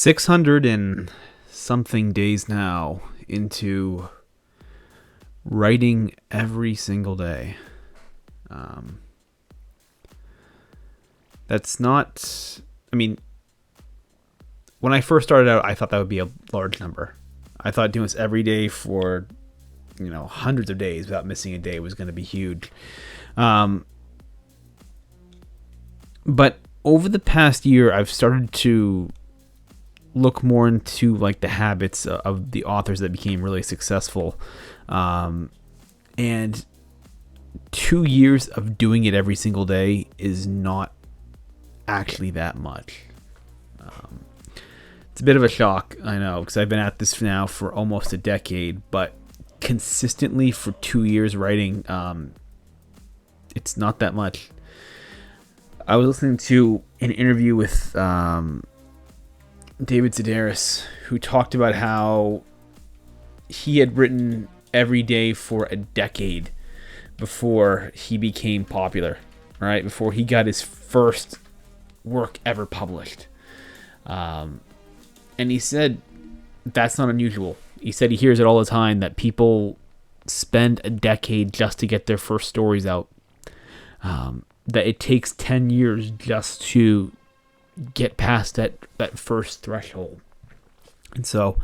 600 and something days now into writing every single day. That's not, I mean, when I first started out, I thought that would be a large number. I thought doing this every day for, hundreds of days without missing a day was going to be huge. But over the past year, I've started to look more into like the habits of the authors that became really successful. And 2 years of doing it every single day is not actually that much. It's a bit of a shock, I know, because I've been at this now for almost a decade, but consistently for 2 years writing, it's not that much. I was listening to an interview with David Sedaris, who talked about how he had written every day for a decade before he became popular, right? Before he got his first work ever published. And he said that's not unusual. He said he hears it all the time that people spend a decade just to get their first stories out. That it takes 10 years just to get past that first threshold. And so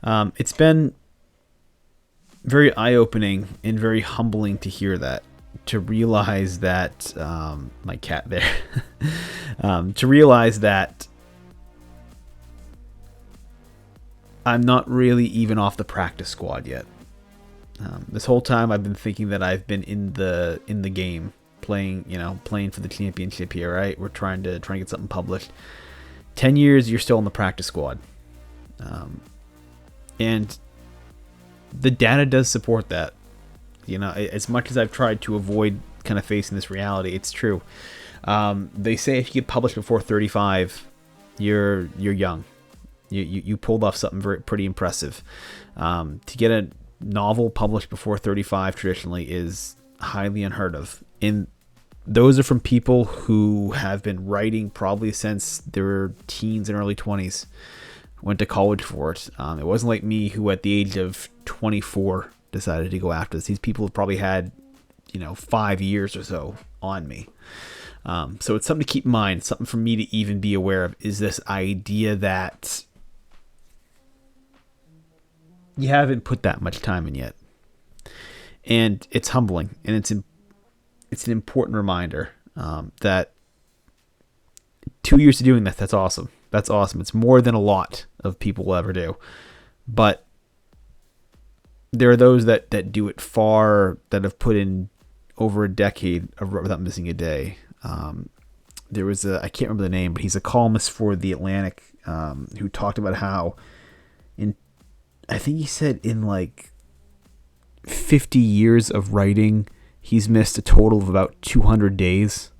it's been very eye-opening and very humbling to hear that, to realize that my cat there to realize that I'm not really even off the practice squad yet. This whole time I've been thinking that I've been in the game, playing for the championship here, right? We're trying to get something published. 10 years, you're still in the practice squad. And the data does support that. As much as I've tried to avoid kind of facing this reality, it's true. They say if you get published before 35, you're young. You pulled off something pretty impressive. To get a novel published before 35 traditionally is highly unheard of. And those are from people who have been writing probably since their teens and early 20s. Went to college for it. It wasn't like me, who at the age of 24 decided to go after this. These people have probably had 5 years or so on me. So it's something to keep in mind. It's something for me to even be aware of, is this idea that you haven't put that much time in yet. And it's humbling, and it's an important reminder that 2 years to doing that's awesome. That's awesome. It's more than a lot of people will ever do. But there are those that do it that have put in over a decade without missing a day. There was I can't remember the name, but he's a columnist for The Atlantic, who talked about how I think he said in like 50 years of writing, he's missed a total of about 200 days.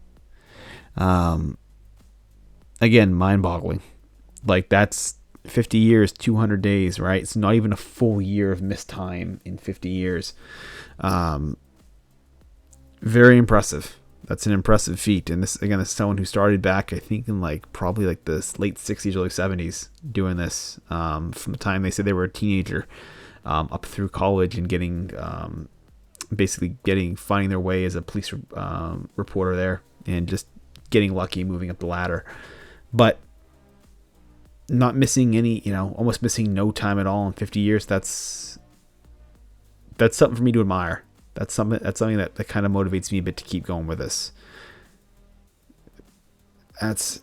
Again, mind-boggling. Like, that's 50 years, 200 days, right? It's not even a full year of missed time in 50 years. Very impressive. That's an impressive feat. And this is someone who started back, I think, in probably the late 60s, early 70s, doing this, from the time they said they were a teenager, up through college and getting, finding their way as a police reporter there, and just getting lucky, moving up the ladder. But not missing any, almost missing no time at all in 50 years. That's something for me to admire. That's something that kind of motivates me a bit to keep going with this. That's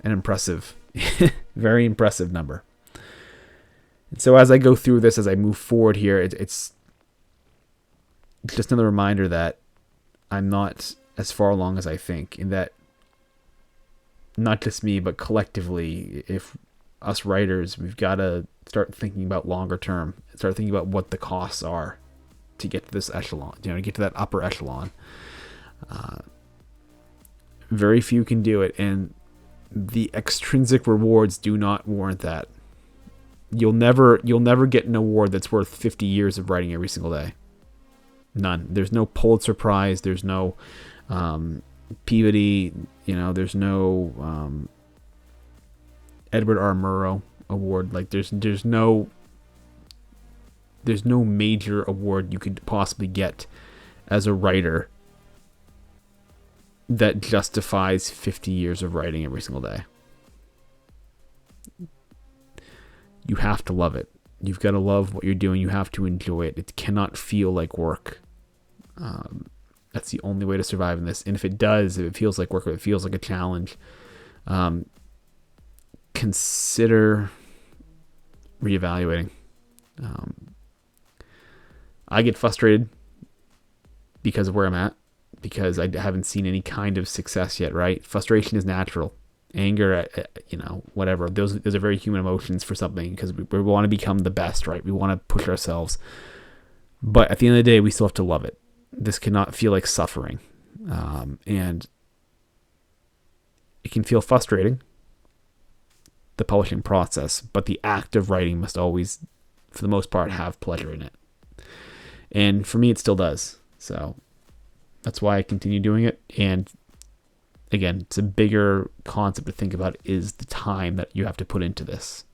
an impressive, very impressive number. And so as I go through this, as I move forward here, it's just another reminder that I'm not as far along as I think, in that not just me, but collectively, if us writers, we've got to start thinking about longer term, start thinking about what the costs are to get to this echelon, to get to that upper echelon. Very few can do it, and the extrinsic rewards do not warrant that. You'll never get an award that's worth 50 years of writing every single day. None. There's no Pulitzer Prize. There's no Peabody. There's no Edward R. Murrow award. Like there's no major award you could possibly get as a writer that justifies 50 years of writing every single day. You have to love it. You've got to love what you're doing. You have to enjoy it. It cannot feel like work. That's the only way to survive in this. And if it does, if it feels like work, or if it feels like a challenge, consider reevaluating. I get frustrated because of where I'm at, because I haven't seen any kind of success yet, right? Frustration is natural. Anger, whatever. Those are very human emotions for something, because we want to become the best, right? We want to push ourselves. But at the end of the day, we still have to love it. This cannot feel like suffering. And it can feel frustrating, the publishing process, but the act of writing must always, for the most part, have pleasure in it. And for me, it still does. So that's why I continue doing it. And again, it's a bigger concept to think about, is the time that you have to put into this.